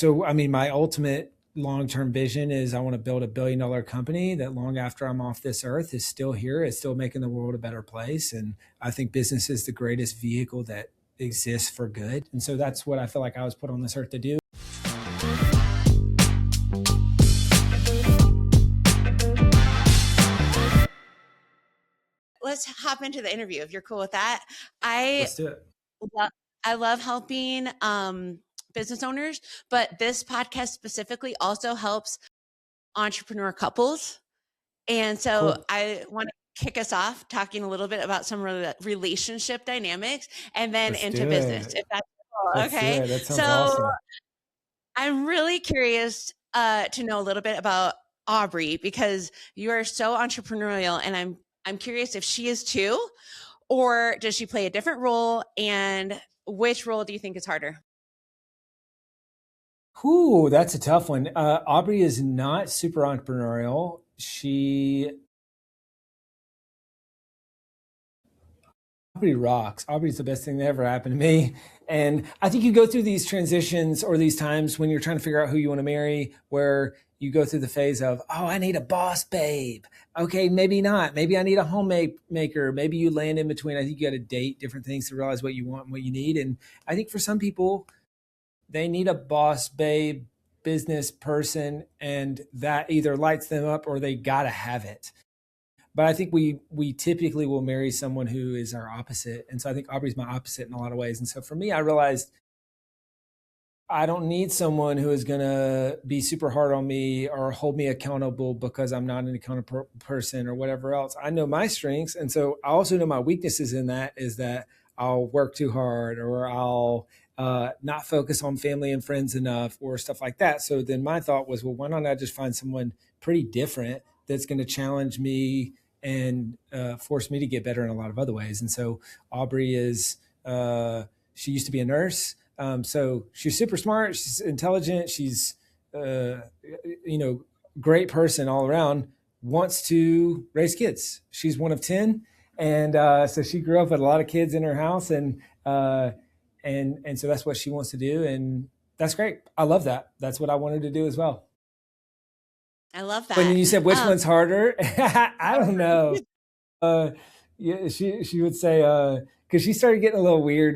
So, I mean, my ultimate long-term vision is I want to build $1 billion company that long after I'm off this earth is still here, is still making the world a better place. And I think business is the greatest vehicle that exists for good. And so that's what I feel like I was put on this earth to do. Let's hop into the interview if you're cool with that. I Let's do it. I love helping business owners, but this podcast specifically also helps entrepreneur couples. And so Cool. I want to kick us off talking a little bit about some relationship dynamics and then Let's into do business, it. if that's cool. Let's do Okay. it. That sounds So awesome. I'm really curious to know a little bit about Aubrey because you are so entrepreneurial, and I'm curious if she is too, or does she play a different role, and which role do you think is harder? Whew, that's a tough one. Aubrey is not super entrepreneurial. Aubrey rocks. Aubrey's the best thing that ever happened to me. And I think you go through these transitions or these times when you're trying to figure out who you want to marry, where you go through the phase of, oh, I need a boss babe. Okay, maybe not. Maybe I need a homemaker. Maybe you land in between. I think you got to date different things to realize what you want and what you need. And I think for some people, they need a boss babe business person, and that either lights them up or they got to have it. But I think we typically will marry someone who is our opposite. And so I think Aubrey's my opposite in a lot of ways. And so for me, I realized I don't need someone who is going to be super hard on me or hold me accountable because I'm not an accountable person or whatever else. I know my strengths. And so I also know my weaknesses in that is that I'll work too hard, or I'll not focus on family and friends enough, or stuff like that. So then my thought was, well, why don't I just find someone pretty different that's going to challenge me and force me to get better in a lot of other ways. And so Aubrey is, she used to be a nurse. So she's super smart. She's intelligent. She's, great person all around, wants to raise kids. She's one of 10. And so she grew up with a lot of kids in her house, and so that's what she wants to do. And that's great. I love that. That's what I wanted to do as well. I love When that. you said which one's harder, I don't know. Yeah, she would say, because she started getting a little weird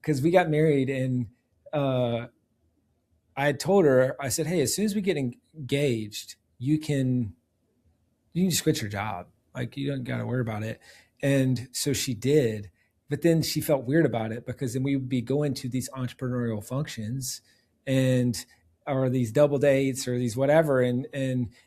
because we got married, and I had told her, I said, hey, as soon as we get engaged, you can just quit your job. Like, you don't got to worry about it. And so she did. But then she felt weird about it, because then we would be going to these entrepreneurial functions and or these double dates or these whatever. And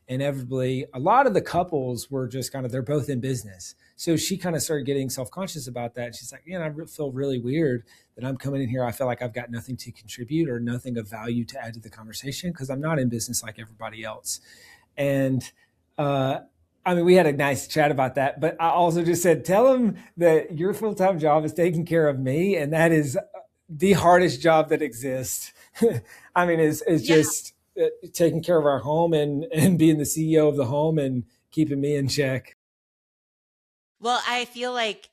inevitably, a lot of the couples were just kind of, they're both in business. So she kind of started getting self-conscious about that. She's like, I feel really weird that I'm coming in here. I feel like I've got nothing to contribute or nothing of value to add to the conversation, because I'm not in business like everybody else. And we had a nice chat about that, but I also just said, tell him that your full-time job is taking care of me. And that is the hardest job that exists. Is just taking care of our home and being the CEO of the home and keeping me in check. Well, I feel like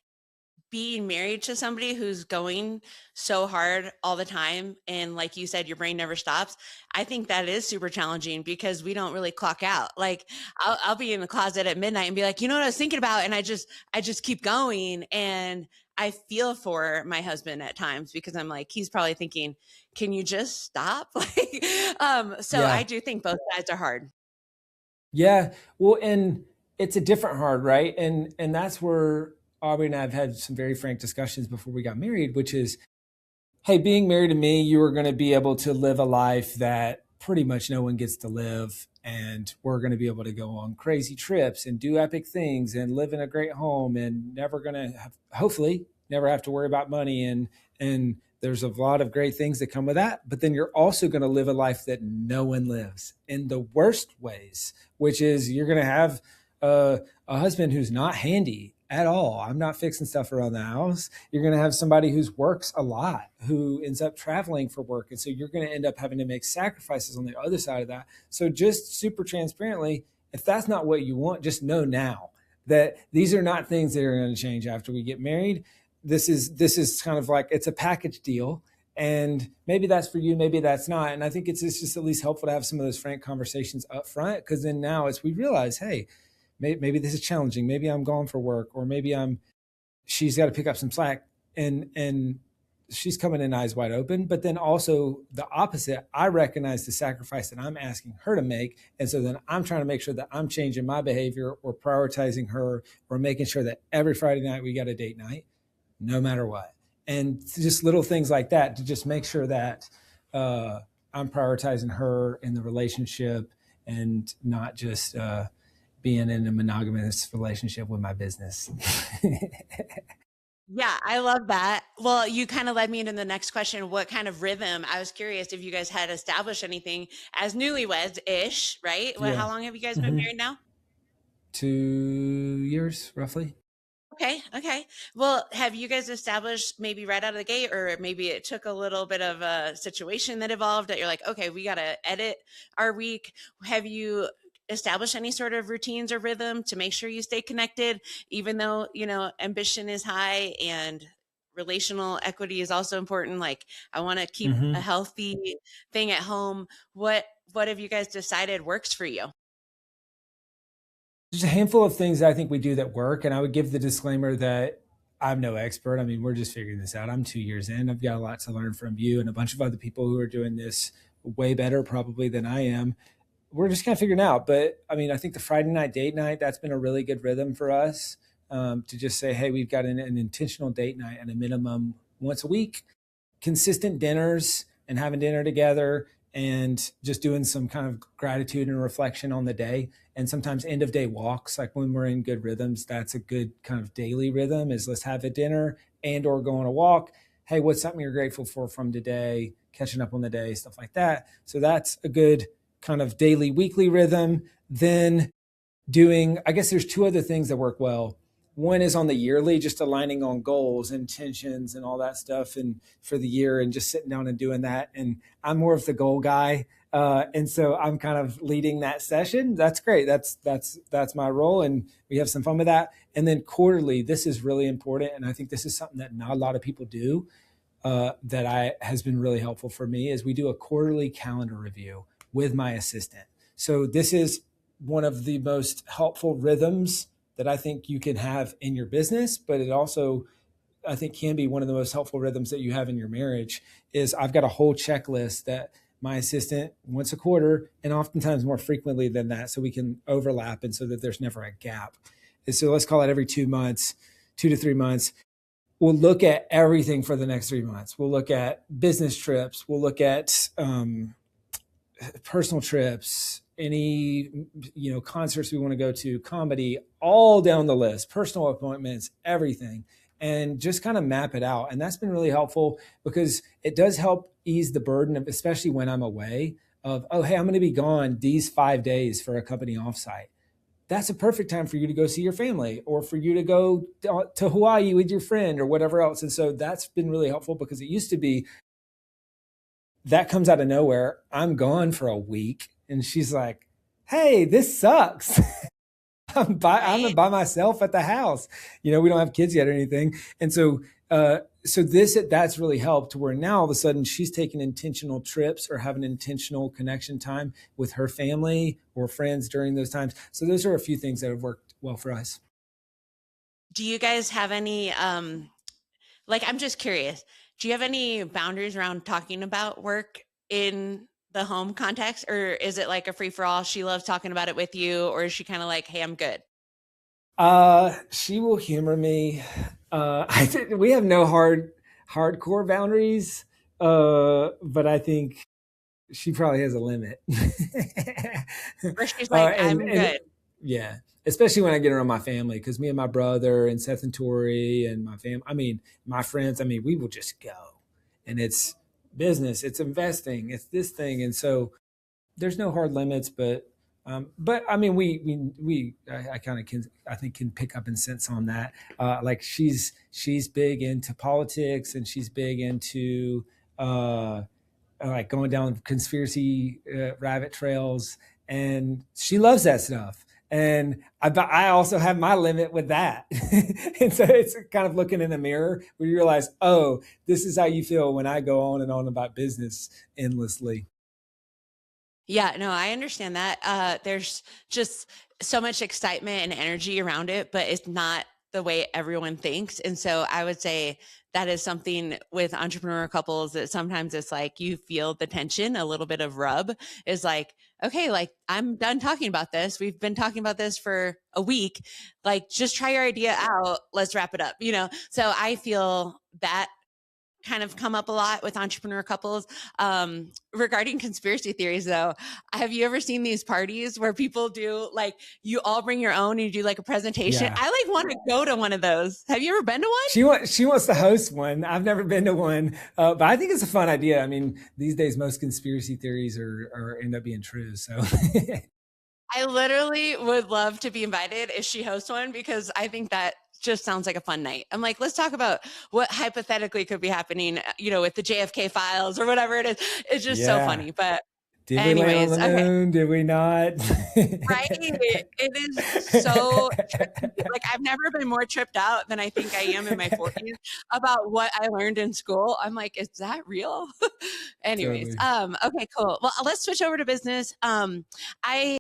being married to somebody who's going so hard all the time, and like you said, your brain never stops, I think that is super challenging, because we don't really clock out. Like, I'll be in the closet at midnight and be like, you know what I was thinking about, and I just keep going. And I feel for my husband at times, because I'm like, he's probably thinking, can you just stop? So I Yeah. do think both sides are hard. Yeah. Well, and it's a different hard, right? And that's where Aubrey and I have had some very frank discussions before we got married, which is, hey, being married to me, you are going to be able to live a life that pretty much no one gets to live. And we're going to be able to go on crazy trips and do epic things and live in a great home, and never going to hopefully never have to worry about money. And there's a lot of great things that come with that. But then you're also going to live a life that no one lives in the worst ways, which is you're going to have a husband who's not handy at all. I'm not fixing stuff around the house. You're going to have somebody who works a lot, who ends up traveling for work. And so you're going to end up having to make sacrifices on the other side of that. So just super transparently, if that's not what you want, just know now that these are not things that are going to change after we get married. This is kind of like, it's a package deal. And maybe that's for you, maybe that's not. And I think it's just at least helpful to have some of those frank conversations up front, because then now as we realize, hey, maybe this is challenging, maybe I'm gone for work, or maybe she's got to pick up some slack, and she's coming in eyes wide open. But then also the opposite, I recognize the sacrifice that I'm asking her to make, and so then I'm trying to make sure that I'm changing my behavior or prioritizing her, or making sure that every Friday night we got a date night no matter what. And just little things like that to just make sure that I'm prioritizing her in the relationship, and not just being in a monogamous relationship with my business. Yeah, I love that. Well, you kind of led me into the next question. What kind of rhythm? I was curious if you guys had established anything as newlyweds ish, right? Yeah. How long have you guys been Mm-hmm. married now? 2 years roughly. Okay, okay. Well, have you guys established maybe right out of the gate, or maybe it took a little bit of a situation that evolved that you're like, okay, we got to edit our week? Have you established any sort of routines or rhythm to make sure you stay connected, even though, ambition is high and relational equity is also important? Like, I want to keep a Mm-hmm. healthy thing at home. What have you guys decided works for you? There's a handful of things that I think we do that work, and I would give the disclaimer that I'm no expert. I mean, we're just figuring this out. I'm 2 years in. I've got a lot to learn from you and a bunch of other people who are doing this way better probably than I am. We're just kind of figuring out. But I mean, I think the Friday night date night, that's been a really good rhythm for us, to just say, hey, we've got an intentional date night at a minimum once a week, consistent dinners and having dinner together, and just doing some kind of gratitude and reflection on the day, and sometimes end of day walks. Like when we're in good rhythms, that's a good kind of daily rhythm, is let's have a dinner and or go on a walk. Hey, what's something you're grateful for from today, catching up on the day, stuff like that. So that's a good kind of daily weekly rhythm. Then doing, I guess there's two other things that work well. One is on the yearly, just aligning on goals, intentions, and all that stuff, and for the year, and just sitting down and doing that. And I'm more of the goal guy, and so I'm kind of leading that session. That's great. That's my role, and we have some fun with that. And then quarterly, this is really important, and I think this is something that not a lot of people do. That I has been really helpful for me, is we do a quarterly calendar review with my assistant. So this is one of the most helpful rhythms that I think you can have in your business, but it also, I think, can be one of the most helpful rhythms that you have in your marriage. Is I've got a whole checklist that my assistant once a quarter, and oftentimes more frequently than that, so we can overlap, and so that there's never a gap. And so let's call it every 2 months, 2 to 3 months, we'll look at everything for the next 3 months. We'll look at business trips. We'll look at personal trips, any concerts we want to go to, comedy, all down the list, personal appointments, everything, and just kind of map it out. And that's been really helpful, because it does help ease the burden of, especially when I'm away, of, oh, hey, I'm going to be gone these 5 days for a company offsite. That's a perfect time for you to go see your family, or for you to go to Hawaii with your friend, or whatever else. And so that's been really helpful, because it used to be that comes out of nowhere. I'm gone for a week, and she's like, hey, this sucks. I'm Right? by myself at the house. We don't have kids yet or anything. And so, that's really helped, where now all of a sudden she's taking intentional trips or having intentional connection time with her family or friends during those times. So those are a few things that have worked well for us. Do you guys have any I'm just curious, do you have any boundaries around talking about work in the home context, or is it like a free for all? She loves talking about it with you, or is she kind of like, hey, I'm good? She will humor me. I think we have no hardcore boundaries. But I think she probably has a limit. Or she's like, I'm And good. yeah, especially when I get around my family, because me and my brother and Seth and Tori and I mean, my friends, I mean, we will just go, and it's business, it's investing, it's this thing. And so there's no hard limits, but I mean, I kind of can, I think, can pick up and sense on that. Like she's big into politics, and she's big into, like going down conspiracy rabbit trails, and she loves that stuff. And I also have my limit with that. And so it's kind of looking in the mirror where you realize, oh, this is how you feel when I go on and on about business endlessly. Yeah, no, I understand that. There's just so much excitement and energy around it, but it's not the way everyone thinks. And so I would say that is something with entrepreneur couples that sometimes it's like you feel the tension, a little bit of rub is like, okay, like I'm done talking about this. We've been talking about this for a week. Like, just try your idea out. Let's wrap it up, you know? So I feel that kind of come up a lot with entrepreneur couples. Regarding conspiracy theories, though, have you ever seen these parties where people do like you all bring your own and you do like a presentation? Yeah. I like want to go to one of those. Have you ever been to one? She wants to host one. I've never been to one, but I think it's a fun idea. I mean, these days most conspiracy theories are end up being true. So I literally would love to be invited if she hosts one because I think that just sounds like a fun night. I'm like, let's talk about what hypothetically could be happening, you know, with the JFK files or whatever it is. It's just so yeah. funny. But Did we land on anyways, the okay. moon? Did we not? Right? It is so trippy. Like I've never been more tripped out than I think I am in my 40s about what I learned in school. I'm like, is that real? Anyways, Totally. okay, cool. Well, let's switch over to business. I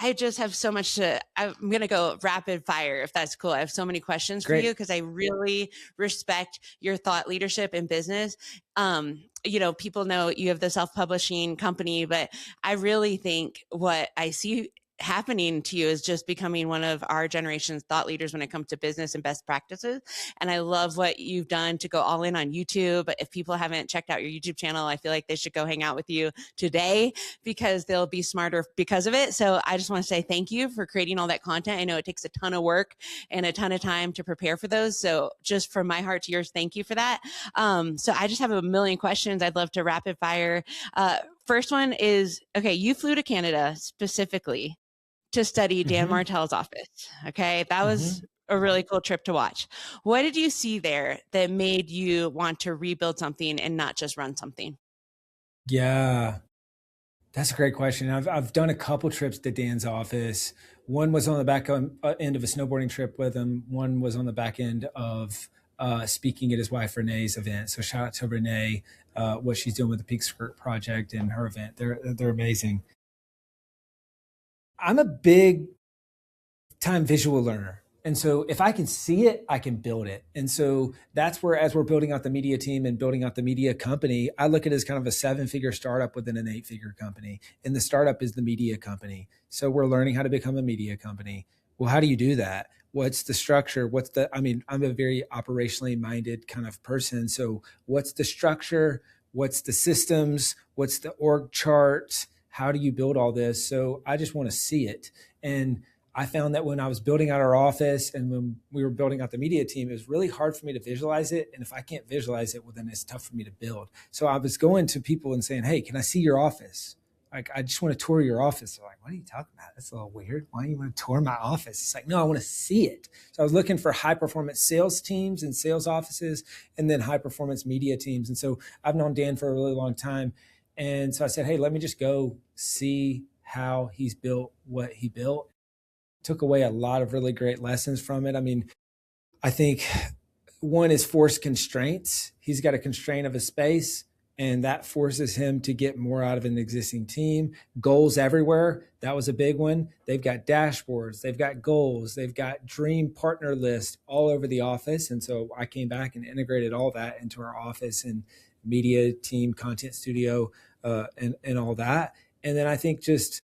I just have so much to, I'm going to go rapid fire if that's cool. I have so many questions for you Great. because I really respect your thought leadership in business. You know, people know you have the self-publishing company, but I really think what I see happening to you is just becoming one of our generation's thought leaders when it comes to business and best practices. And I love what you've done to go all in on YouTube. If people haven't checked out your YouTube channel, I feel like they should go hang out with you today because they'll be smarter because of it. So I just want to say thank you for creating all that content. I know it takes a ton of work and a ton of time to prepare for those. So just from my heart to yours, thank you for that. So I just have a million questions I'd love to rapid fire. First one is, okay, you flew to Canada specifically to study Dan Hmm. Martell's office. Okay. That was Hmm. a really cool trip to watch. What did you see there that made you want to rebuild something and not just run something? Yeah. That's a great question. I've done a couple trips to Dan's office. One was on the end of a snowboarding trip with him. One was on the back end of speaking at his wife Renee's event. So shout out to Renee, what she's doing with the Peak Skirt Project and her event. They're amazing. I'm a big time visual learner. And so if I can see it, I can build it. And so that's where, as we're building out the media team and building out the media company, I look at it as kind of a 7-figure startup within an 8-figure company. And the startup is the media company. So we're learning how to become a media company. Well, how do you do that? What's the structure? I'm a very operationally minded kind of person. So what's the structure? What's the systems? What's the org chart? How do you build all this? So I just want to see it. And I found that when I was building out our office and when we were building out the media team, it was really hard for me to visualize it. And if I can't visualize it, well, then it's tough for me to build. So I was going to people and saying, hey, can I see your office? Like, I just want to tour your office. They're like, what are you talking about? That's a little weird. Why do you want to tour my office? It's like, no, I want to see it. So I was looking for high performance sales teams and sales offices and then high performance media teams. And so I've known Dan for a really long time. And so I said, hey, let me just go see how he's built what he built. Took away a lot of really great lessons from it. I mean, I think one is forced constraints. He's got a constraint of a space, and that forces him to get more out of an existing team. Goals everywhere. That was a big one. They've got dashboards, they've got goals, they've got dream partner lists all over the office. And so I came back and integrated all that into our office and media team, content studio, and all that. And then I think just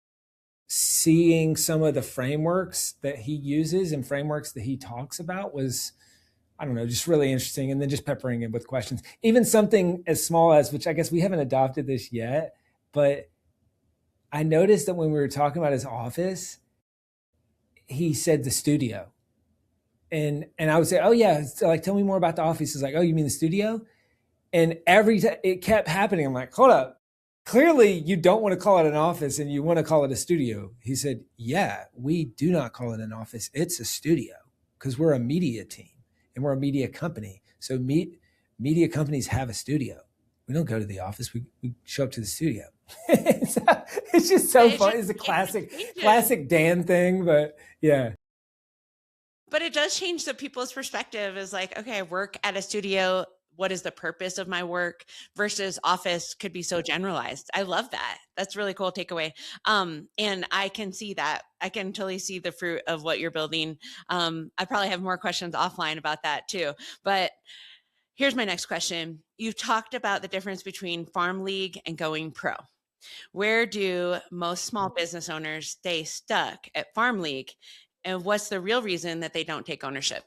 seeing some of the frameworks that he uses and frameworks that he talks about was, I don't know, just really interesting. And then just peppering it with questions, even something as small as, which I guess we haven't adopted this yet, but I noticed that when we were talking about his office, he said the studio. And I would say, oh yeah, so like tell me more about the office. He's like, oh, you mean the studio? And every time it kept happening, I'm like, hold up. Clearly, you don't want to call it an office and you want to call it a studio. He said, yeah, we do not call it an office. It's a studio because we're a media team and we're a media company. So media companies have a studio. we don't go to the office. We show up to the studio. It's just so It fun. just It's a it just changes. classic Dan thing, but yeah. But it does change the people's perspective is like, okay, I work at a studio. What is the purpose of my work versus office could be so generalized. I love that. That's really cool takeaway. And I can see that. I can totally see the fruit of what you're building. I probably have more questions offline about that too. But here's my next question. You've talked about the difference between farm league and going pro. Where do most small business owners stay stuck at farm league? And what's the real reason that they don't take ownership?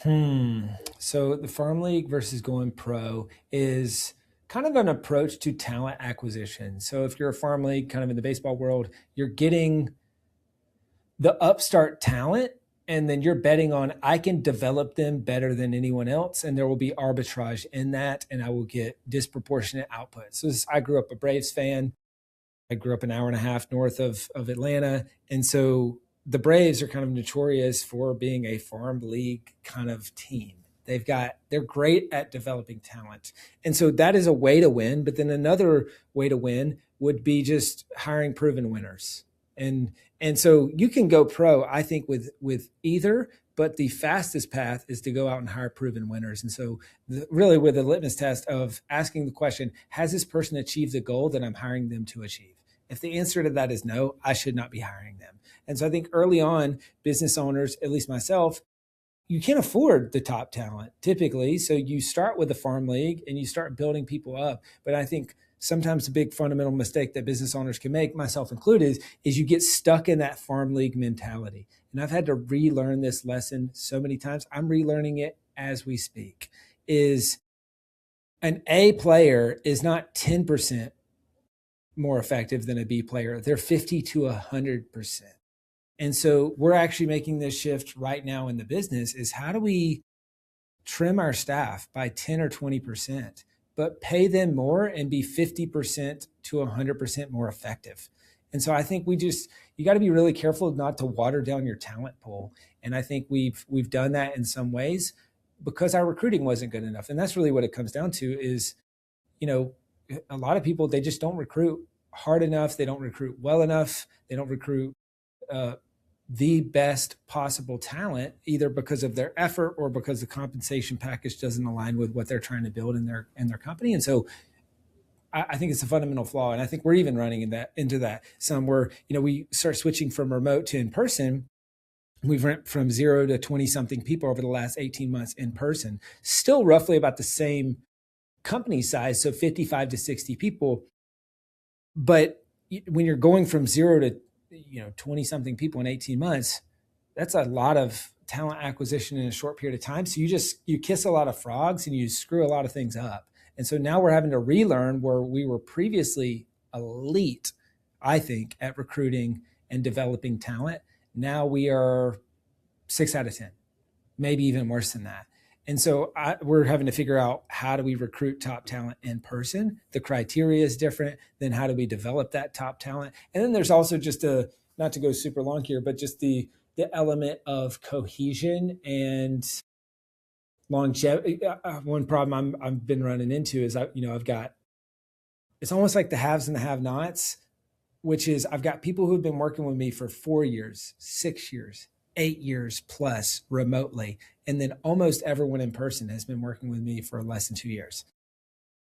Hmm. So the farm league versus going pro is kind of an approach to talent acquisition. So if you're a farm league, kind of in the baseball world, you're getting the upstart talent, and then you're betting on I can develop them better than anyone else, and there will be arbitrage in that, and I will get disproportionate output. So I grew up a Braves fan. I grew up an hour and a half north of Atlanta. And so the Braves are kind of notorious for being a farm league kind of team. They're great at developing talent. And so that is a way to win. But then another way to win would be just hiring proven winners. And and so you can go pro, I think, with either, but the fastest path is to go out and hire proven winners. And so really with a litmus test of asking the question, has this person achieved the goal that I'm hiring them to achieve? If the answer to that is no, I should not be hiring them. And so I think early on, business owners, at least myself, you can't afford the top talent typically. So you start with a farm league and you start building people up. But I think sometimes the big fundamental mistake that business owners can make, myself included, is you get stuck in that farm league mentality. And I've had to relearn this lesson so many times. I'm relearning it as we speak. Is an A player is not 10% more effective than a B player. They're 50 to 100%. And so we're actually making this shift right now in the business is how do we trim our staff by 10 or 20%, but pay them more and be 50% to 100% more effective. And so I think you got to be really careful not to water down your talent pool. And I think we've done that in some ways because our recruiting wasn't good enough. And that's really what it comes down to is, you know, a lot of people, they just don't recruit hard enough. They don't recruit well enough. They don't recruit uh, the best possible talent, either because of their effort or because the compensation package doesn't align with what they're trying to build in their company. And so I think it's a fundamental flaw. And I think we're even running into that some where, we start switching from remote to in person. We've went from 0 to 20 something people over the last 18 months in person, still roughly about the same company size. So 55 to 60 people. But when you're going from 0 to 20 something people in 18 months, that's a lot of talent acquisition in a short period of time. So you kiss a lot of frogs and you screw a lot of things up. And so now we're having to relearn where we were previously elite, I think, at recruiting and developing talent. Now we are 6 out of 10, maybe even worse than that. And so we're having to figure out how do we recruit top talent in person. The criteria is different. Then how do we develop that top talent? And then there's also just not to go super long here, but just the element of cohesion and longevity. One problem I've been running into is I've got, it's almost like the haves and the have-nots, which is I've got people who've been working with me for 4 years, 6 years, 8 years plus remotely. And then almost everyone in person has been working with me for less than 2 years.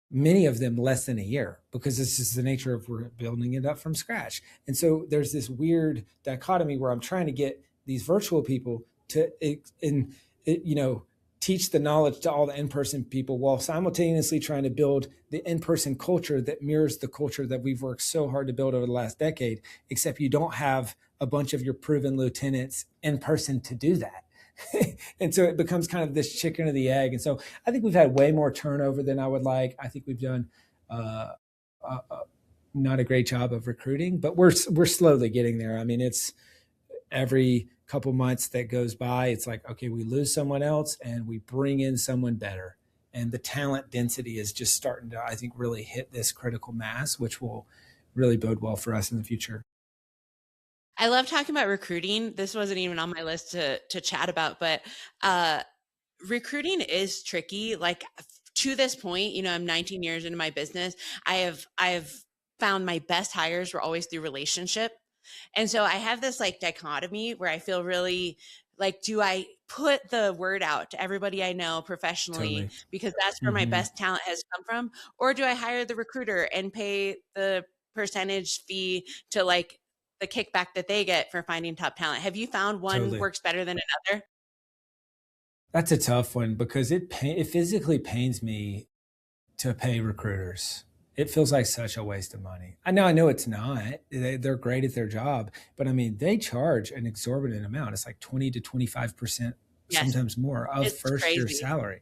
Many of them less than a year, because this is the nature of we're building it up from scratch. And so there's this weird dichotomy where I'm trying to get these virtual people to, teach the knowledge to all the in-person people while simultaneously trying to build the in-person culture that mirrors the culture that we've worked so hard to build over the last decade, except you don't have a bunch of your proven lieutenants in person to do that. And so it becomes kind of this chicken or the egg. And so I think we've had way more turnover than I would like. I think we've done not a great job of recruiting, but we're slowly getting there. I mean, it's every couple months that goes by, it's like, okay, we lose someone else and we bring in someone better. And the talent density is just starting to, I think, really hit this critical mass, which will really bode well for us in the future. I love talking about recruiting. This wasn't even on my list to chat about, but recruiting is tricky. Like to this point, I'm 19 years into my business. I've found my best hires were always through relationship. And so I have this like dichotomy where I feel really like, do I put the word out to everybody I know professionally Totally. because that's where my Hmm. best talent has come from? Or do I hire the recruiter and pay the percentage fee to like the kickback that they get for finding top talent? Have you found one Totally. works better than another? That's a tough one because it physically pains me to pay recruiters. It feels like such a waste of money. I know it's not. They're great at their job, but I mean, they charge an exorbitant amount. It's like 20 to 25%, Yes, sometimes more of it's first year crazy. salary.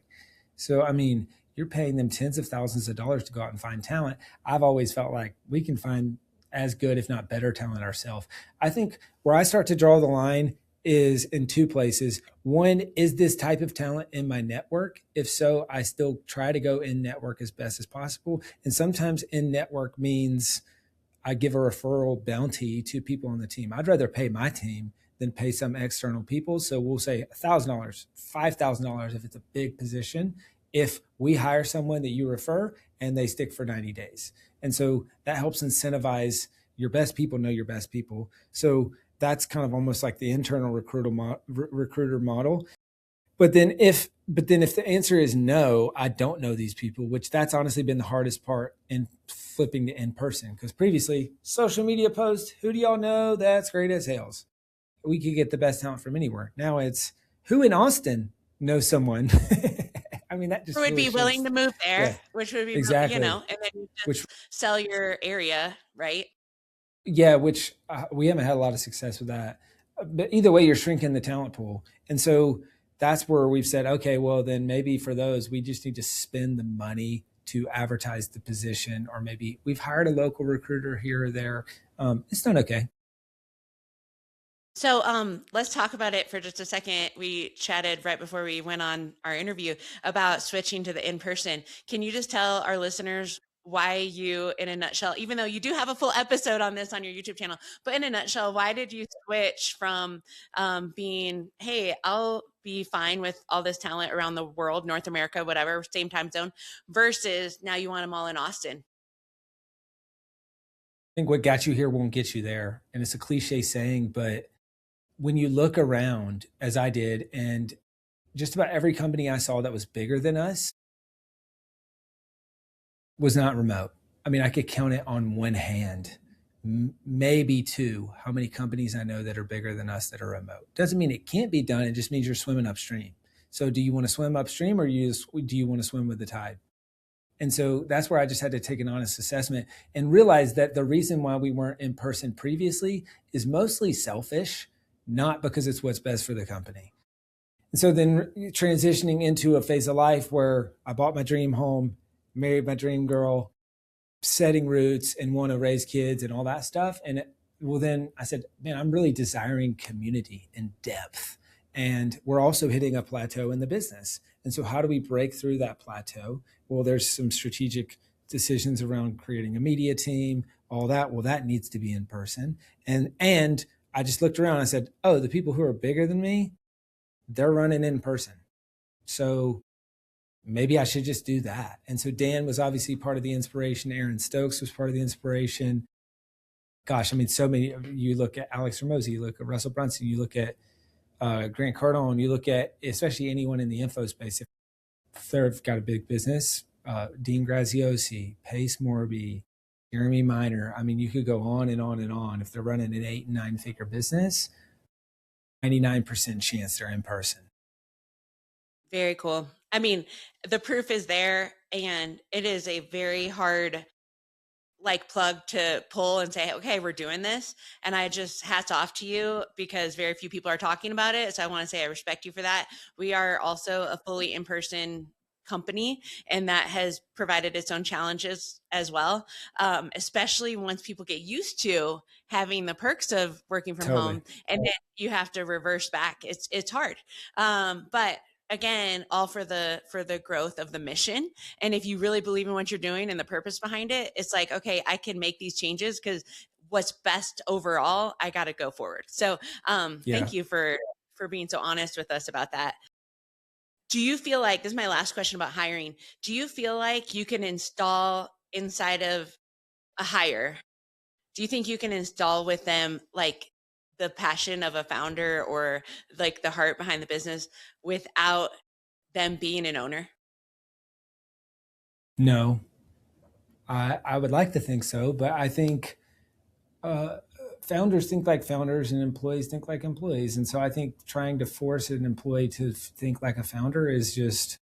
So, I mean, you're paying them tens of thousands of dollars to go out and find talent. I've always felt like we can find as good, if not better, talent ourselves. I think where I start to draw the line is in two places. One, is this type of talent in my network? If so, I still try to go in network as best as possible. And sometimes in network means I give a referral bounty to people on the team. I'd rather pay my team than pay some external people. So we'll say $1,000, $5,000 if it's a big position. If we hire someone that you refer and they stick for 90 days. And so that helps incentivize your best people know your best people. So that's kind of almost like the internal recruiter model. But then if the answer is no, I don't know these people, which that's honestly been the hardest part in flipping to in person. Because previously, social media post, who do y'all know that's great at sales? We could get the best talent from anywhere. Now it's who in Austin knows someone. I mean, that Or just would really be willing shows. to move Yeah, there, which would be, exactly. and then you Which just sell your area, right? Yeah, which we haven't had a lot of success with that. But either way, you're shrinking the talent pool. And so that's where we've said, okay, well, then maybe for those, we just need to spend the money to advertise the position, or maybe we've hired a local recruiter here or there. It's done okay. So let's talk about it for just a second. We chatted right before we went on our interview about switching to the in-person. Can you just tell our listeners why you, in a nutshell, even though you do have a full episode on this on your YouTube channel, but in a nutshell, why did you switch from being, hey, I'll be fine with all this talent around the world, North America, whatever, same time zone, versus now you want them all in Austin? I think what got you here won't get you there. And it's a cliche saying, but when you look around, as I did, and just about every company I saw that was bigger than us was not remote. I mean, I could count it on one hand, maybe two, how many companies I know that are bigger than us that are remote. Doesn't mean it can't be done. It just means you're swimming upstream. So do you want to swim upstream, or do you want to swim with the tide? And so that's where I just had to take an honest assessment and realize that the reason why we weren't in person previously is mostly selfish, not because it's what's best for the company. And so then transitioning into a phase of life where I bought my dream home, married my dream girl, setting roots and want to raise kids and all that stuff. Well, then I said, man, I'm really desiring community and depth. And we're also hitting a plateau in the business. And so, how do we break through that plateau? Well, there's some strategic decisions around creating a media team, all that. Well, that needs to be in person. And I just looked around and I said, oh, the people who are bigger than me, they're running in person. So maybe I should just do that. And so Dan was obviously part of the inspiration. Aaron Stokes was part of the inspiration. Gosh, I mean, so many. You look at Alex Ramosi, you look at Russell Brunson, you look at Grant Cardone, you look at especially anyone in the info space. If they've got a big business, Dean Graziosi, Pace Morby, Jeremy Miner. I mean, you could go on and on and on. If they're running an 8 and 9 figure business, 99% chance they're in person. Very cool. I mean, the proof is there, and it is a very hard like plug to pull and say, okay, we're doing this. And I just hats off to you because very few people are talking about it. So I want to say I respect you for that. We are also a fully in-person company, and that has provided its own challenges as well, especially once people get used to having the perks of working from Totally. home, and then you have to reverse back. It's hard, but again, all for the growth of the mission. And if you really believe in what you're doing and the purpose behind it, it's like, okay, I can make these changes because what's best overall, I got to go forward. So Yeah. thank you for being so honest with us about that. Do you feel like, this is my last question about hiring, do you feel like you can install inside of a hire, do you think you can install with them like the passion of a founder or like the heart behind the business without them being an owner? No, I would like to think so, but I think uh, founders think like founders and employees think like employees. And so I think trying to force an employee to think like a founder is just,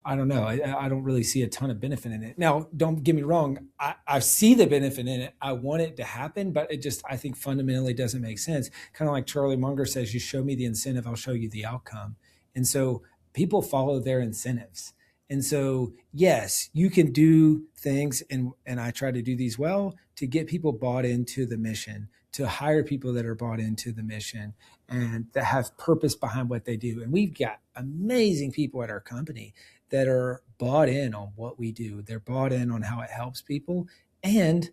I don't know. I don't really see a ton of benefit in it. Now, don't get me wrong. I see the benefit in it. I want it to happen, but it just, I think fundamentally doesn't make sense. Kind of like Charlie Munger says, you show me the incentive, I'll show you the outcome. And so people follow their incentives. And so, yes, you can do things, and I try to do these well to get people bought into the mission, to hire people that are bought into the mission and that have purpose behind what they do. And we've got amazing people at our company that are bought in on what we do. They're bought in on how it helps people, and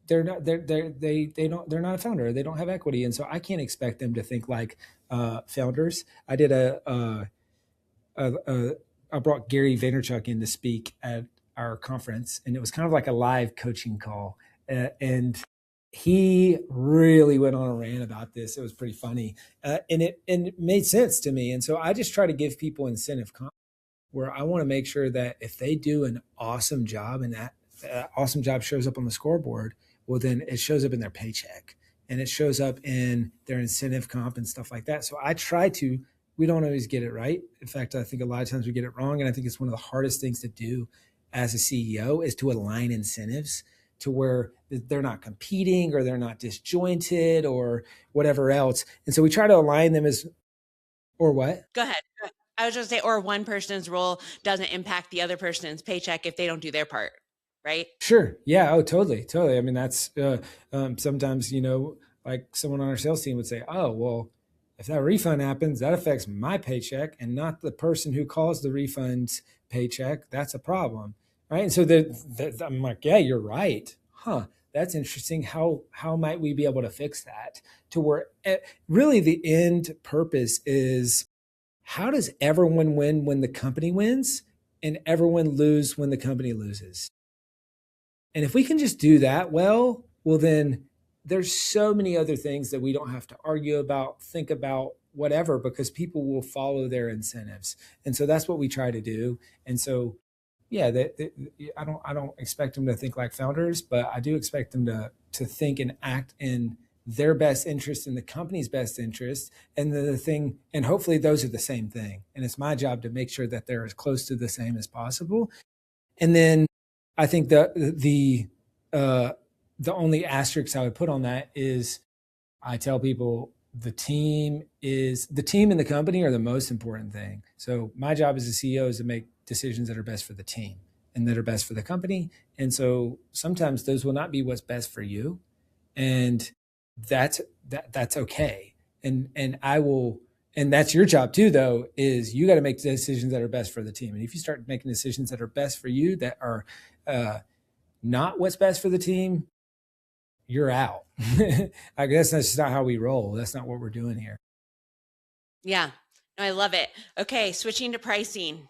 they're not a founder. They don't have equity, and so I can't expect them to think like founders. I did a I brought Gary Vaynerchuk in to speak at our conference, and it was kind of like a live coaching call, and he really went on a rant about this. It was pretty funny, and it made sense to me. And so I just try to give people incentive where I want to make sure that if they do an awesome job and that awesome job shows up on the scoreboard, well, then it shows up in their paycheck and it shows up in their incentive comp and stuff like that. So I try to, we don't always get it right. In fact, I think a lot of times we get it wrong. And I think it's one of the hardest things to do as a CEO is to align incentives to where they're not competing or they're not disjointed or whatever else. And so we try to align them as, or what? Go ahead. I was just say, or one person's role doesn't impact the other person's paycheck if they don't do their part, right? Sure. Yeah. Oh, totally. Totally. I mean, that's sometimes, like someone on our sales team would say, oh, well, if that refund happens, that affects my paycheck and not the person who calls the refund's paycheck. That's a problem. Right. And so I'm like, yeah, you're right. Huh. That's interesting. How might we be able to fix that to where really the end purpose is how does everyone win when the company wins and everyone lose when the company loses? And if we can just do that well, then there's so many other things that we don't have to argue about, think about, whatever, because people will follow their incentives. And so that's what we try to do. And so, yeah, I don't expect them to think like founders, but I do expect them to think and act in their best interest and the company's best interest. And the thing, and hopefully those are the same thing. And it's my job to make sure that they're as close to the same as possible. And then I think the only asterisk I would put on that is I tell people the team and the company are the most important thing. So my job as a CEO is to make decisions that are best for the team and that are best for the company. And so sometimes those will not be what's best for you. And that's okay. And I will, and that's your job too, though, is you got to make decisions that are best for the team. And if you start making decisions that are best for you that are not what's best for the team, you're out. I guess that's just not how we roll. That's not what we're doing here. Yeah. No, I love it. Okay, switching to pricing.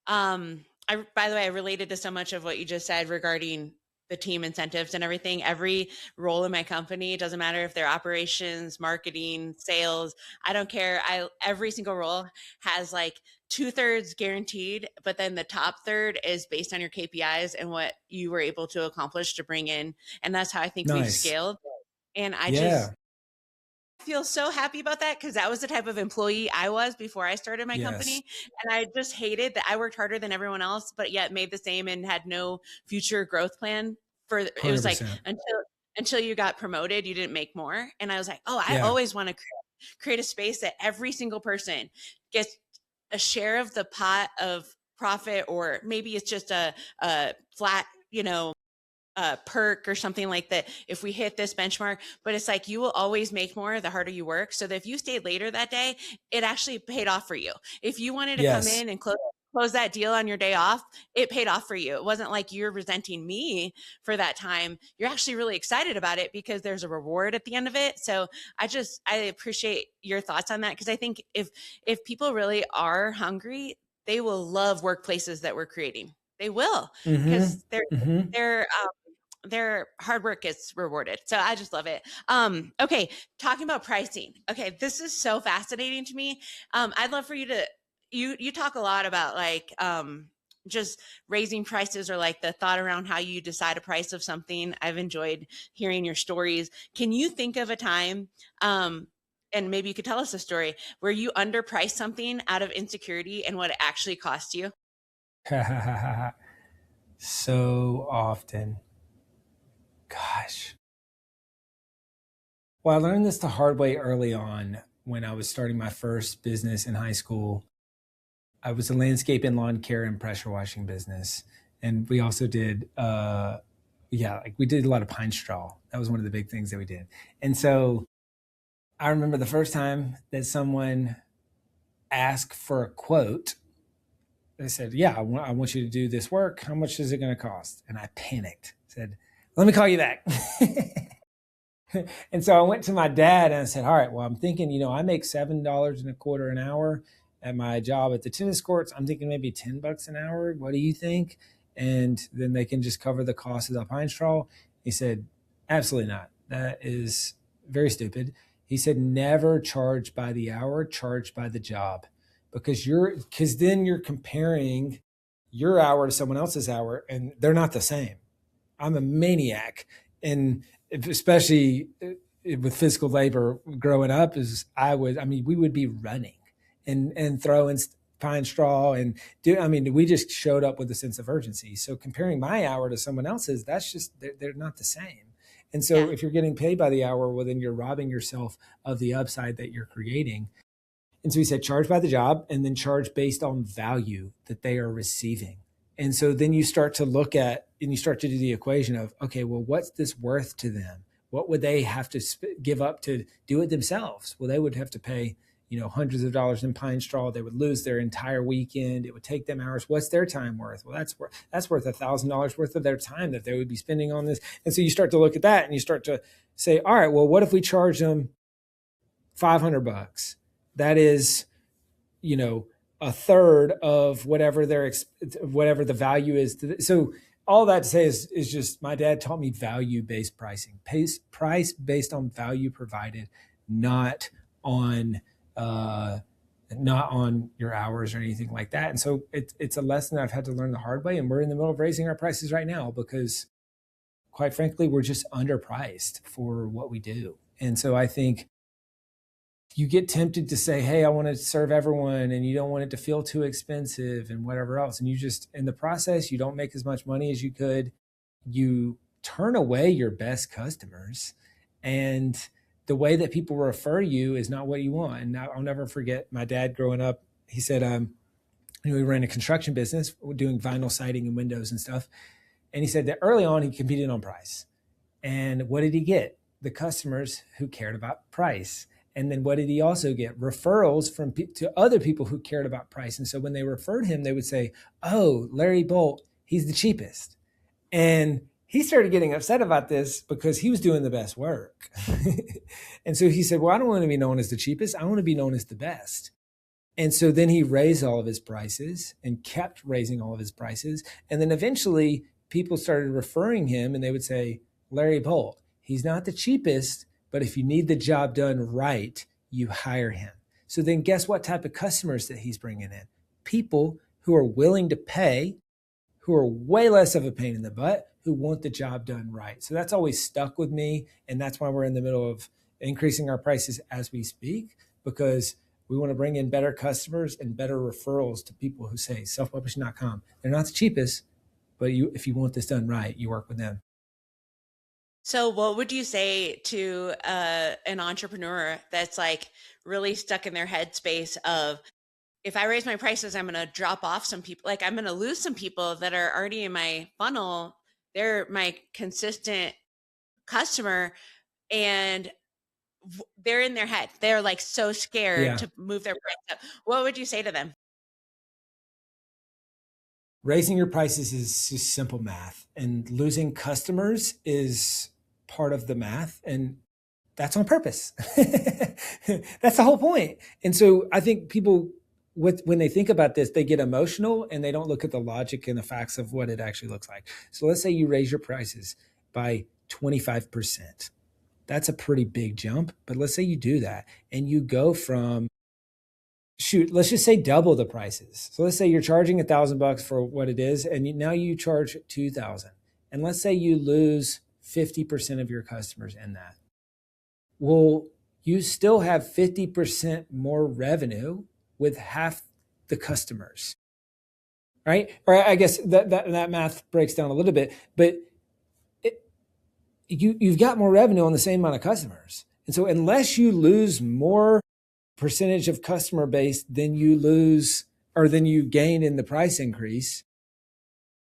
By the way, I related to so much of what you just said regarding the team incentives and everything. Every role in my company, it doesn't matter if they're operations, marketing, sales, I don't care. Every single role has like 2/3 guaranteed, but then the top third is based on your KPIs and what you were able to accomplish to bring in. And that's how I think we've Nice. scaled. And I Yeah. just feel so happy about that because that was the type of employee I was before I started my Yes. company. And I just hated that I worked harder than everyone else, but yet made the same and had no future growth plan for it was like 100%. until you got promoted, you didn't make more. And I was like, oh, I Yeah. always want to create a space that every single person gets a share of the pot of profit, or maybe it's just a flat, perk or something like that if we hit this benchmark. But it's like you will always make more the harder you work, so that if you stayed later that day, it actually paid off for you. If you wanted to come Yes. in and close close that deal on your day off, it paid off for you. It wasn't like you're resenting me for that time. You're actually really excited about it because there's a reward at the end of it. So I appreciate your thoughts on that, because I think if people really are hungry, they will love workplaces that we're creating. They will, Mm-hmm. because Mm-hmm. they're their hard work gets rewarded. So I just love it. Okay, talking about pricing. Okay, this is so fascinating to me. I'd love for you to you talk a lot about like just raising prices, or like the thought around how you decide a price of something. I've enjoyed hearing your stories. Can you think of a time, and maybe you could tell us a story where you underpriced something out of insecurity and what it actually cost you? So often. Gosh. Well, I learned this the hard way early on when I was starting my first business in high school. I was a landscape and lawn care and pressure washing business. And we also did, yeah, like we did a lot of pine straw. That was one of the big things that we did. And so I remember the first time that someone asked for a quote. They said, "Yeah, I want you to do this work. How much is it going to cost?" And I panicked. Said, "Let me call you back." And so I went to my dad and I said, "All right, well, I'm thinking, I make $7 and a quarter an hour at my job at the tennis courts. I'm thinking maybe $10 an hour. What do you think?" And then they can just cover the cost of the pine straw. He said, "Absolutely not. That is very stupid." He said, "Never charge by the hour, charge by the job." Because then you're comparing your hour to someone else's hour, and they're not the same. I'm a maniac, and especially with physical labor growing up, we would be running and throwing pine straw and we just showed up with a sense of urgency. So comparing my hour to someone else's, that's just, they're not the same. And so Yeah, if you're getting paid by the hour, well, then you're robbing yourself of the upside that you're creating. And so he said, charge by the job and then charge based on value that they are receiving. And so then you start to look at and you start to do the equation of, okay, well, what's this worth to them? What would they have to give up to do it themselves? Well, they would have to pay, hundreds of dollars in pine straw. They would lose their entire weekend. It would take them hours. What's their time worth? Well, that's worth $1,000 worth of their time that they would be spending on this. And so you start to look at that and you start to say, all right, well, what if we charge them $500? That is, you know, a third of whatever the value is. So all that to say is just my dad taught me value based pricing, price based on value provided, not on uh, not on your hours or anything like that. And so it's a lesson that I've had to learn the hard way. And we're in the middle of raising our prices right now because, quite frankly, we're just underpriced for what we do. And so I think you get tempted to say, "Hey, I want to serve everyone," and you don't want it to feel too expensive and whatever else. And you just, in the process, you don't make as much money as you could. You turn away your best customers, and the way that people refer you is not what you want. And I'll never forget my dad growing up. He said, we ran a construction business doing vinyl siding and windows and stuff. And he said that early on he competed on price. And what did he get? The customers who cared about price. And then what did he also get? Referrals to other people who cared about price. And so when they referred him, they would say, "Oh, Larry Bolt, he's the cheapest." And he started getting upset about this because he was doing the best work. And so he said, "Well, I don't want to be known as the cheapest. I want to be known as the best." And so then he raised all of his prices and kept raising all of his prices. And then eventually people started referring him and they would say, "Larry Bolt, he's not the cheapest, but if you need the job done right, you hire him." So then guess what type of customers that he's bringing in? People who are willing to pay, who are way less of a pain in the butt, who want the job done right. So that's always stuck with me. And that's why we're in the middle of increasing our prices as we speak, because we want to bring in better customers and better referrals to people who say selfpublishing.com. They're not the cheapest, but if you want this done right, you work with them. So, what would you say to an entrepreneur that's like really stuck in their headspace of, if I raise my prices, I'm going to drop off some people, like I'm going to lose some people that are already in my funnel. They're my consistent customer, and they're in their head. They're like so scared Yeah. to move their price up. What would you say to them? Raising your prices is just simple math, and losing customers is part of the math. And that's on purpose. That's the whole point. And so I think people, when they think about this, they get emotional and they don't look at the logic and the facts of what it actually looks like. So let's say you raise your prices by 25%. That's a pretty big jump. But let's say you do that and you go from, shoot, let's just say double the prices. So let's say you're charging $1,000 for what it is, and now you charge 2,000. And let's say you lose 50% of your customers in that. Well, you still have 50% more revenue with half the customers, right? Or I guess that math breaks down a little bit, but you've got more revenue on the same amount of customers. And so unless you lose more percentage of customer base than you lose or than you gain in the price increase,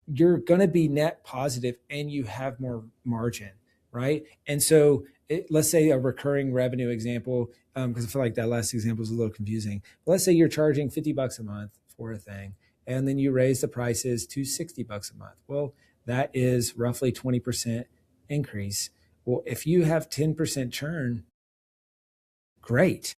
you're going to be net positive and you have more margin, right? And so let's say a recurring revenue example, because I feel like that last example is a little confusing. But let's say you're charging $50 a month for a thing, and then you raise the prices to $60 a month. Well, that is roughly 20% increase. Well, if you have 10% churn, great.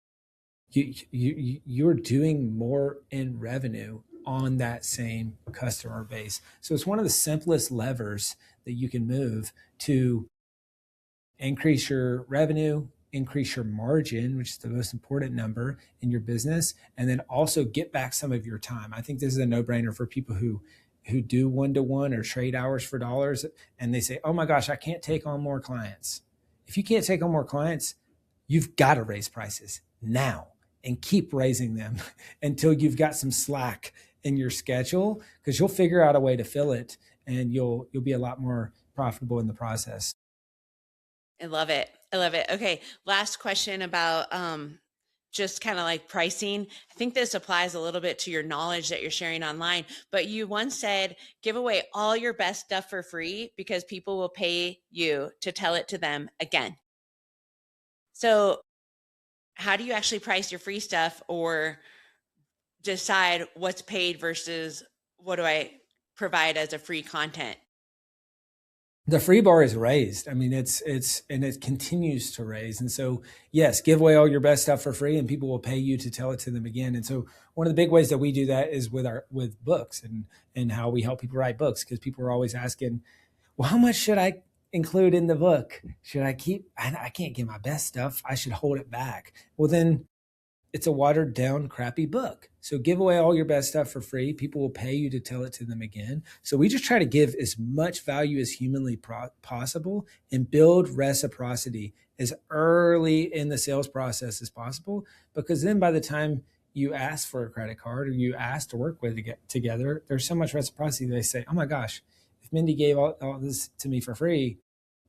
You're doing more in revenue on that same customer base. So it's one of the simplest levers that you can move to increase your revenue, increase your margin, which is the most important number in your business, and then also get back some of your time. I think this is a no-brainer for people who do one-to-one or trade hours for dollars, and they say, oh my gosh, I can't take on more clients. If you can't take on more clients, you've got to raise prices now and keep raising them until you've got some slack in your schedule, because you'll figure out a way to fill it and you'll be a lot more profitable in the process. I love it. I love it. Okay. Last question about just kind of like pricing. I think this applies a little bit to your knowledge that you're sharing online, but you once said, give away all your best stuff for free because people will pay you to tell it to them again. So how do you actually price your free stuff or decide what's paid versus what do I provide as a free content? The free bar is raised. I mean, it's and it continues to raise. And so, yes, give away all your best stuff for free, and people will pay you to tell it to them again. And so, one of the big ways that we do that is with books and how we help people write books, because people are always asking, well, how much should I include in the book? Should I keep? I can't give my best stuff. I should hold it back. Well, then it's a watered down, crappy book. So give away all your best stuff for free. People will pay you to tell it to them again. So we just try to give as much value as humanly possible and build reciprocity as early in the sales process as possible. Because then by the time you ask for a credit card or you ask to work with together, there's so much reciprocity. They say, oh my gosh, if Mindy gave all this to me for free,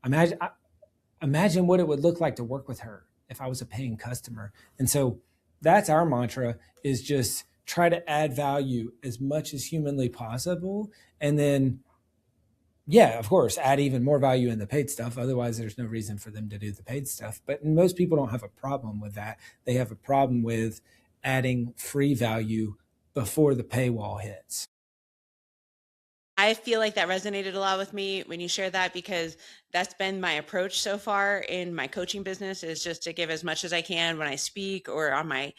imagine what it would look like to work with her if I was a paying customer. And so that's our mantra, is just try to add value as much as humanly possible. And then, yeah, of course, add even more value in the paid stuff. Otherwise, there's no reason for them to do the paid stuff. But most people don't have a problem with that. They have a problem with adding free value before the paywall hits. I feel like that resonated a lot with me when you shared that, because that's been my approach so far in my coaching business, is just to give as much as I can when I speak or on my,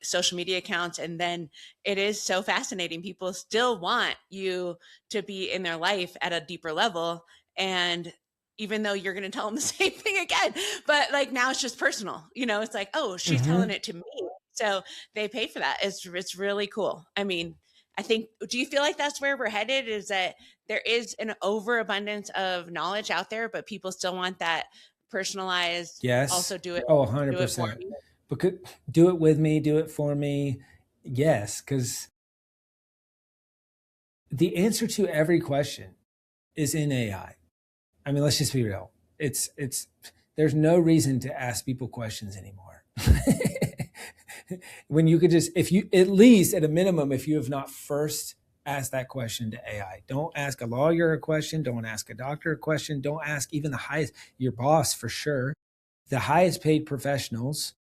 social media accounts. And then it is so fascinating. People still want you to be in their life at a deeper level. And even though you're going to tell them the same thing again, but like now it's just personal, it's like, oh, she's telling it to me. So they pay for that. It's really cool. I mean, I think, do you feel like that's where we're headed? Is that there is an overabundance of knowledge out there, but people still want that personalized? Yes. Also do it. Oh, Do it for 100%. me. Because do it with me, do it for me. Yes, because the answer to every question is in AI. I mean, let's just be real. It's there's no reason to ask people questions anymore. When you could just, if you, at least at a minimum, if you have not first asked that question to AI, don't ask a lawyer a question, don't ask a doctor a question, don't ask even the highest, your boss for sure, the highest paid professionals.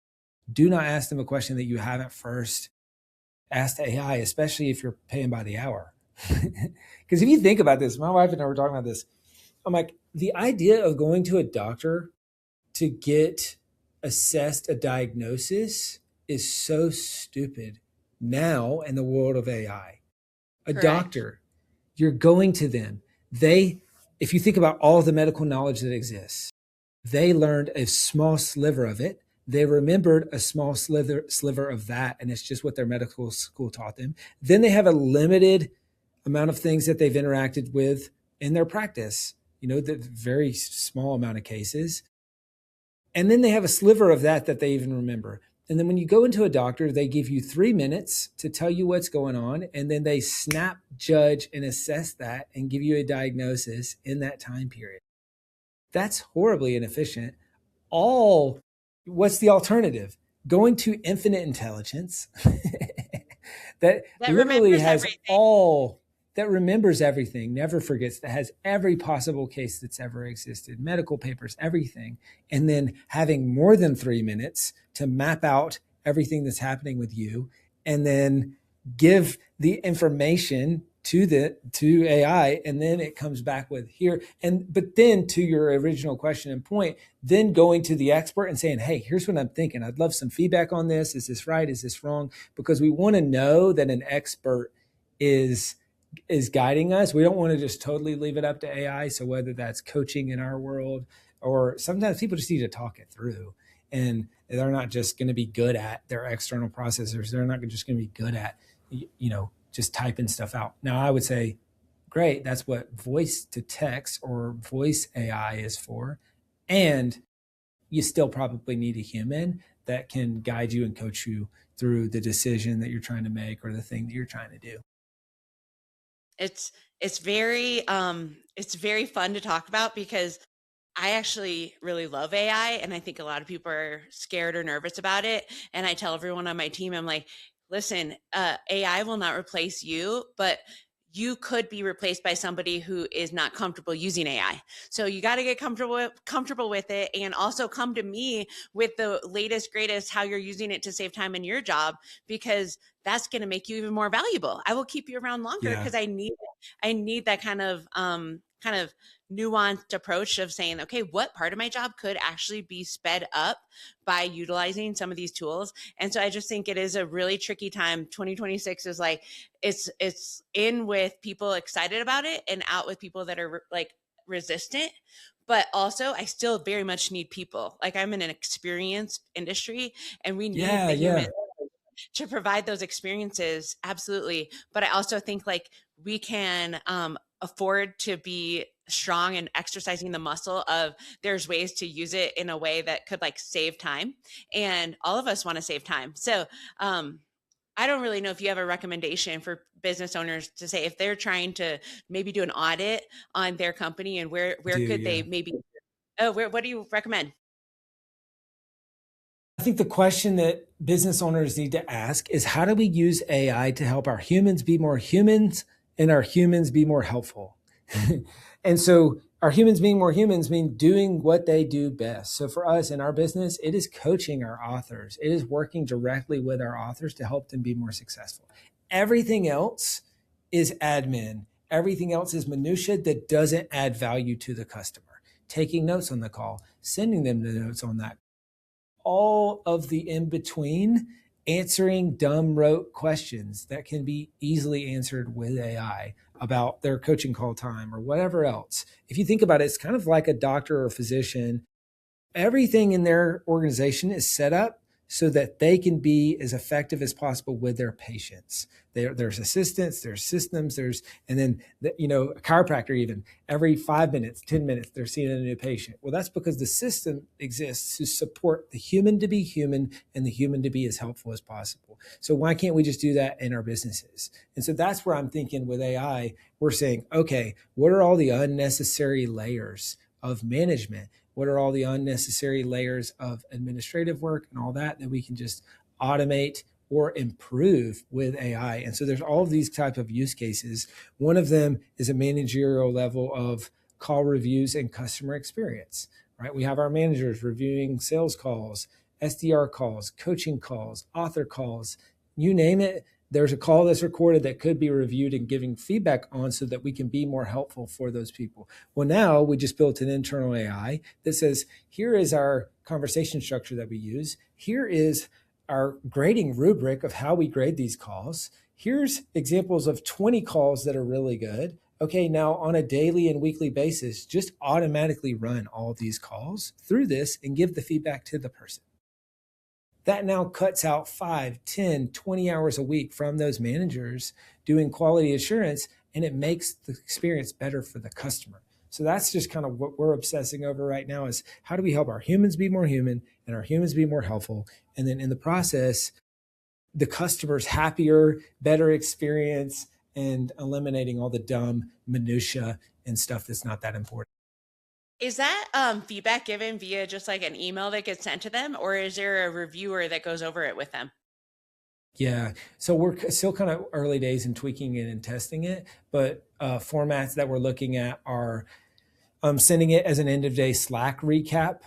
Do not ask them a question that you haven't first asked AI, especially if you're paying by the hour. Because if you think about this, my wife and I were talking about this. I'm like, the idea of going to a doctor to get assessed a diagnosis is so stupid now in the world of AI. A Correct. doctor, you're going to them. They, if you think about all of the medical knowledge that exists, they learned a small sliver of it. They remembered a small sliver of that, and it's just what their medical school taught them. Then they have a limited amount of things that they've interacted with in their practice, the very small amount of cases. And then they have a sliver of that they even remember. And then when you go into a doctor, they give you 3 minutes to tell you what's going on. And then they snap, judge, and assess that and give you a diagnosis in that time period. That's horribly inefficient. What's the alternative? Going to infinite intelligence that That literally remembers has everything. all that remembers everything, never forgets, that has every possible case that's ever existed, medical papers, everything, and then having more than 3 minutes to map out everything that's happening with you, and then give the information to AI, and then it comes back with here. But then to your original question and point, then going to the expert and saying, hey, here's what I'm thinking. I'd love some feedback on this. Is this right? Is this wrong? Because we want to know that an expert is guiding us. We don't want to just totally leave it up to AI. So whether that's coaching in our world, or sometimes people just need to talk it through, and they're not just going to be good at their external processors. They're not just going to be good at, just typing stuff out. Now I would say, great, that's what voice to text or voice AI is for. And you still probably need a human that can guide you and coach you through the decision that you're trying to make or the thing that you're trying to do. It's it's very fun to talk about because I actually really love AI, and I think a lot of people are scared or nervous about it. And I tell everyone on my team, I'm like, listen, AI will not replace you, but you could be replaced by somebody who is not comfortable using AI. So you got to get comfortable with it, and also come to me with the latest, greatest how you're using it to save time in your job, because that's going to make you even more valuable. I will keep you around longer Yeah. because I need that kind of nuanced approach of saying, okay, what part of my job could actually be sped up by utilizing some of these tools? And so I just think it is a really tricky time. 2026 is like, it's in with people excited about it and out with people that are like resistant. But also, I still very much need people. Like, I'm in an experience industry, and we need Yeah. the human Yeah. to provide those experiences. Absolutely. But I also think like we can afford to be strong and exercising the muscle of there's ways to use it in a way that could like save time, and all of us want to save time. So I don't really know if you have a recommendation for business owners to say if they're trying to maybe do an audit on their company, and Do where could they yeah. maybe, oh, where, what do you recommend? I think the question that business owners need to ask is, how do we use AI to help our humans be more humans and our humans be more helpful? And so our humans being more humans mean doing what they do best. So for us in our business, it is coaching our authors. It is working directly with our authors to help them be more successful. Everything else is admin. Everything else is minutia that doesn't add value to the customer. Taking notes on the call, sending them the notes on that, all of the in between, answering dumb rote questions that can be easily answered with AI about their coaching call time or whatever else. If you think about it, it's kind of like a doctor or a physician. Everything in their organization is set up so that they can be as effective as possible with their patients. There's assistants, there's systems, and then a chiropractor, even every 5 minutes, 10 minutes, they're seeing a new patient. Well, that's because the system exists to support the human to be human and the human to be as helpful as possible. So why can't we just do that in our businesses? And so that's where I'm thinking with AI, we're saying, okay, what are all the unnecessary layers of management? What are all the unnecessary layers of administrative work and all that we can just automate or improve with AI? And so there's all of these type of use cases. One of them is a managerial level of call reviews and customer experience, right? We have our managers reviewing sales calls, SDR calls, coaching calls, author calls, you name it. there's a call that's recorded that could be reviewed and giving feedback on so that we can be more helpful for those people. Well, now we just built an internal AI that says, here is our conversation structure that we use. Here is our grading rubric of how we grade these calls. Here's examples of 20 calls that are really good. Okay, now on a daily and weekly basis, just automatically run all of these calls through this and give the feedback to the person. That now cuts out 5, 10, 20 hours a week from those managers doing quality assurance, and it makes the experience better for the customer. So that's just kind of what we're obsessing over right now is how do we help our humans be more human and our humans be more helpful? And then in the process, the customer's happier, better experience, and eliminating all the dumb minutia and stuff that's not that important. Is that feedback given via just like an email that gets sent to them, or is there a reviewer that goes over it with them? Yeah. So we're still kind of early days in tweaking it and testing it, but formats that we're looking at are sending it as an end of day Slack recap.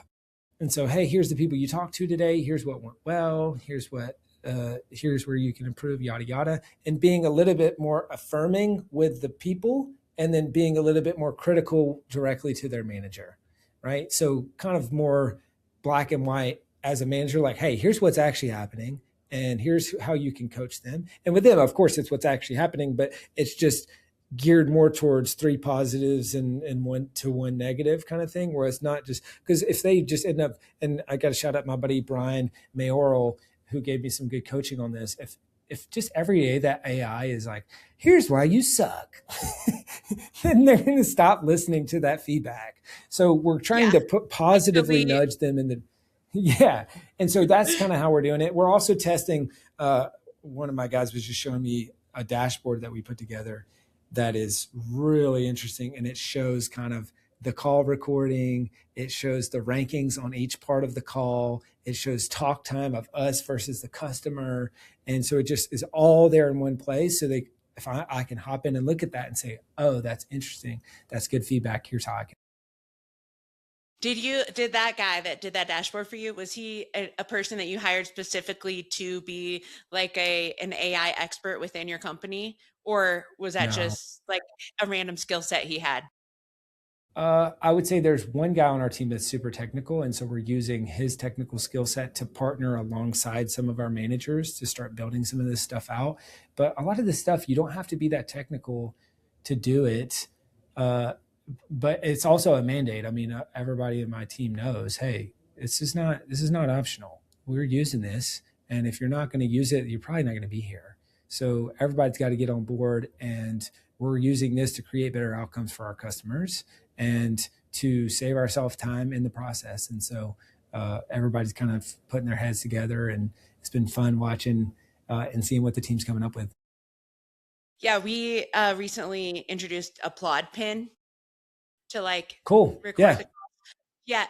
And so, hey, here's the people you talked to today. Here's what went well. Here's where you can improve, yada, yada. And being a little bit more affirming with the people and then being a little bit more critical directly to their manager, right? So kind of more black and white as a manager, like, hey, here's what's actually happening and here's how you can coach them. And with them, of course, it's what's actually happening, but it's just geared more towards 3 positives and 1 negative kind of thing, where it's not just because if they just end up, and I got to shout out my buddy Brian Mayoral, who gave me some good coaching on this. If just every day that AI is like, here's why you suck, then they're going to stop listening to that feedback. So we're trying to put positively nudge them in the, yeah. And so that's kind of how we're doing it. We're also testing, one of my guys was just showing me a dashboard that we put together that is really interesting. And it shows kind of the call recording. It shows the rankings on each part of the call. It shows talk time of us versus the customer. And so it just is all there in one place. So if I can hop in and look at that and say, oh, that's interesting. That's good feedback. Here's how I can. Did that guy that did that dashboard for you, was he a person that you hired specifically to be like an AI expert within your company? Or was that just like a random skill set he had? I would say there's one guy on our team that's super technical. And so we're using his technical skill set to partner alongside some of our managers to start building some of this stuff out. But a lot of this stuff, you don't have to be that technical to do it. But it's also a mandate. I mean, everybody in my team knows, hey, this is not optional. We're using this. And if you're not going to use it, you're probably not going to be here. So everybody's got to get on board, and we're using this to create better outcomes for our customers and to save ourselves time in the process. And so everybody's kind of putting their heads together, and it's been fun watching and seeing what the team's coming up with. Yeah, we recently introduced a Applaud pin to like cool. record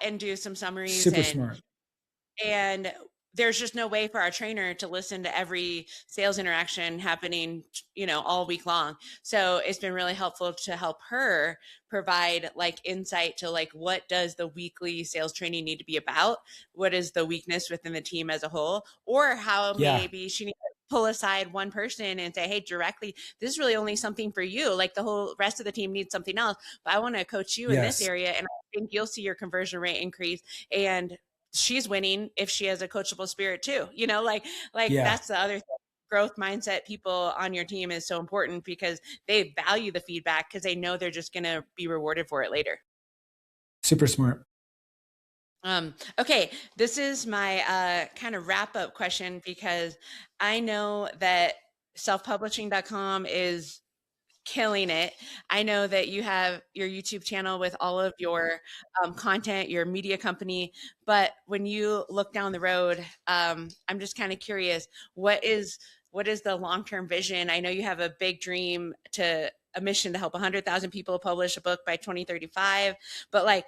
and do some summaries. Super smart. And there's just no way for our trainer to listen to every sales interaction happening, all week long. So it's been really helpful to help her provide like insight to like, what does the weekly sales training need to be about? What is the weakness within the team as a whole? Or how maybe she needs to pull aside one person and say, hey, directly, this is really only something for you. Like the whole rest of the team needs something else, but I want to coach you in this area. And I think you'll see your conversion rate increase. And she's winning if she has a coachable spirit too, that's the other thing. Growth mindset people on your team is so important because they value the feedback because they know they're just going to be rewarded for it later. Super smart. Okay. This is my kind of wrap up question, because I know that selfpublishing.com is killing it. I know that you have your YouTube channel with all of your content, your media company, but when you look down the road, I'm just kind of curious, what is the long-term vision? I know you have a big dream, a mission to help 100,000 people publish a book by 2035, but like,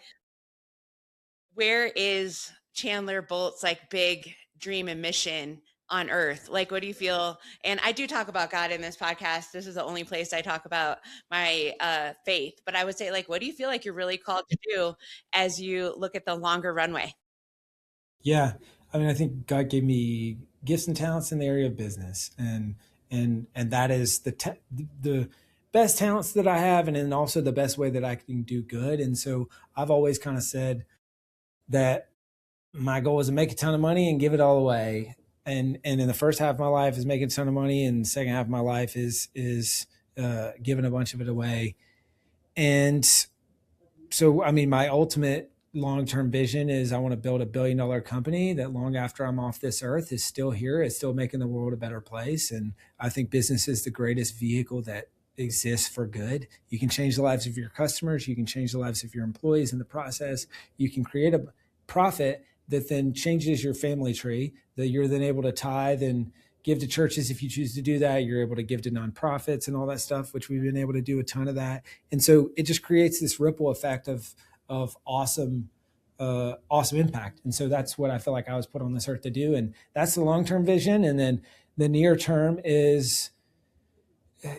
where is Chandler Bolt's like big dream and mission on earth? Like, what do you feel? And I do talk about God in this podcast. This is the only place I talk about my faith, but I would say, like, what do you feel like you're really called to do as you look at the longer runway? Yeah. I mean, I think God gave me gifts and talents in the area of business, and and that is the best talents that I have, and then also the best way that I can do good. And so I've always kind of said that my goal is to make a ton of money and give it all away. And in the first half of my life is making a ton of money, and the second half of my life is giving a bunch of it away. And so, I mean, my ultimate long-term vision is I want to build $1 billion company that long after I'm off this earth is still here, is still making the world a better place. And I think business is the greatest vehicle that exists for good. You can change the lives of your customers. You can change the lives of your employees in the process. You can create a profit that then changes your family tree, that you're then able to tithe and give to churches if you choose to do that. You're able to give to nonprofits and all that stuff, which we've been able to do a ton of that. And so it just creates this ripple effect of awesome impact. And so that's what I feel like I was put on this earth to do. And that's the long-term vision. And then the near term is,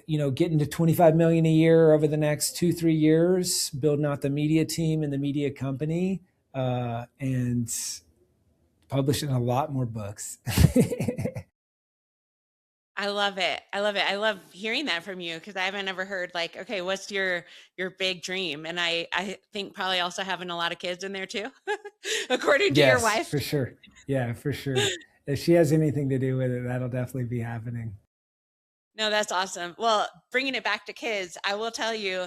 getting to 25 million a year over the next 2-3 years, building out the media team and the media company, and publishing a lot more books. I love it. I love it. I love hearing that from you, because I haven't ever heard like, okay, what's your big dream? And I think probably also having a lot of kids in there too, according to your wife. For sure. Yeah, for sure. If she has anything to do with it, that'll definitely be happening. No, that's awesome. Well, bringing it back to kids, I will tell you,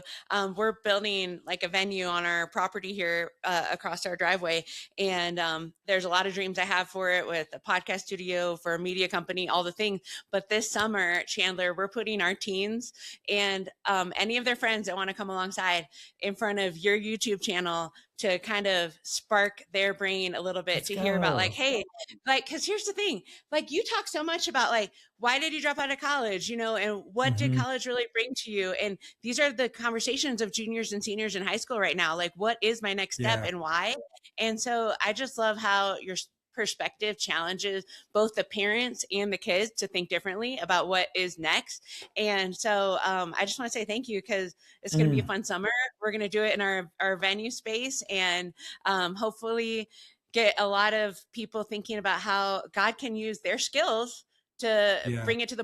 we're building like a venue on our property here across our driveway. And there's a lot of dreams I have for it, with a podcast studio, for a media company, all the things. But this summer, Chandler, we're putting our teens and any of their friends that want to come alongside in front of your YouTube channel to kind of spark their brain a little bit. Let's to hear about like, hey, like, because here's the thing, like you talk so much about like, why did you drop out of college, and what did college really bring to you? And these are the conversations of juniors and seniors in high school right now. Like, what is my next step and why? And so I just love how your perspective challenges both the parents and the kids to think differently about what is next. And so I just want to say thank you, because it's going to be a fun summer. We're going to do it in our venue space, and hopefully get a lot of people thinking about how God can use their skills to bring it to the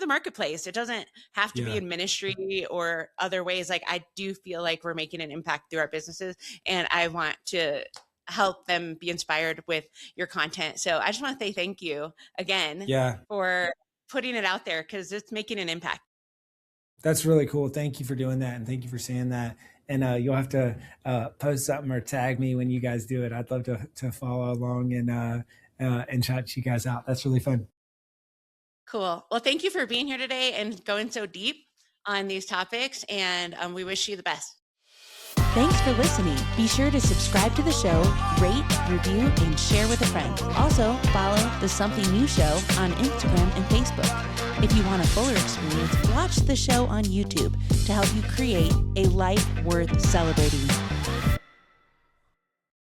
marketplace. It doesn't have to be in ministry or other ways. Like, I do feel like we're making an impact through our businesses, and I want to help them be inspired with your content. So I just want to say thank you again for putting it out there, because it's making an impact. That's really cool. Thank you for doing that. And thank you for saying that. And you'll have to post something or tag me when you guys do it. I'd love to follow along and shout you guys out. That's really fun. Cool. Well, thank you for being here today and going so deep on these topics. And we wish you the best. Thanks for listening. Be sure to subscribe to the show, rate, review, and share with a friend. Also, follow The Something New Show on Instagram and Facebook. If you want a fuller experience, watch the show on YouTube to help you create a life worth celebrating.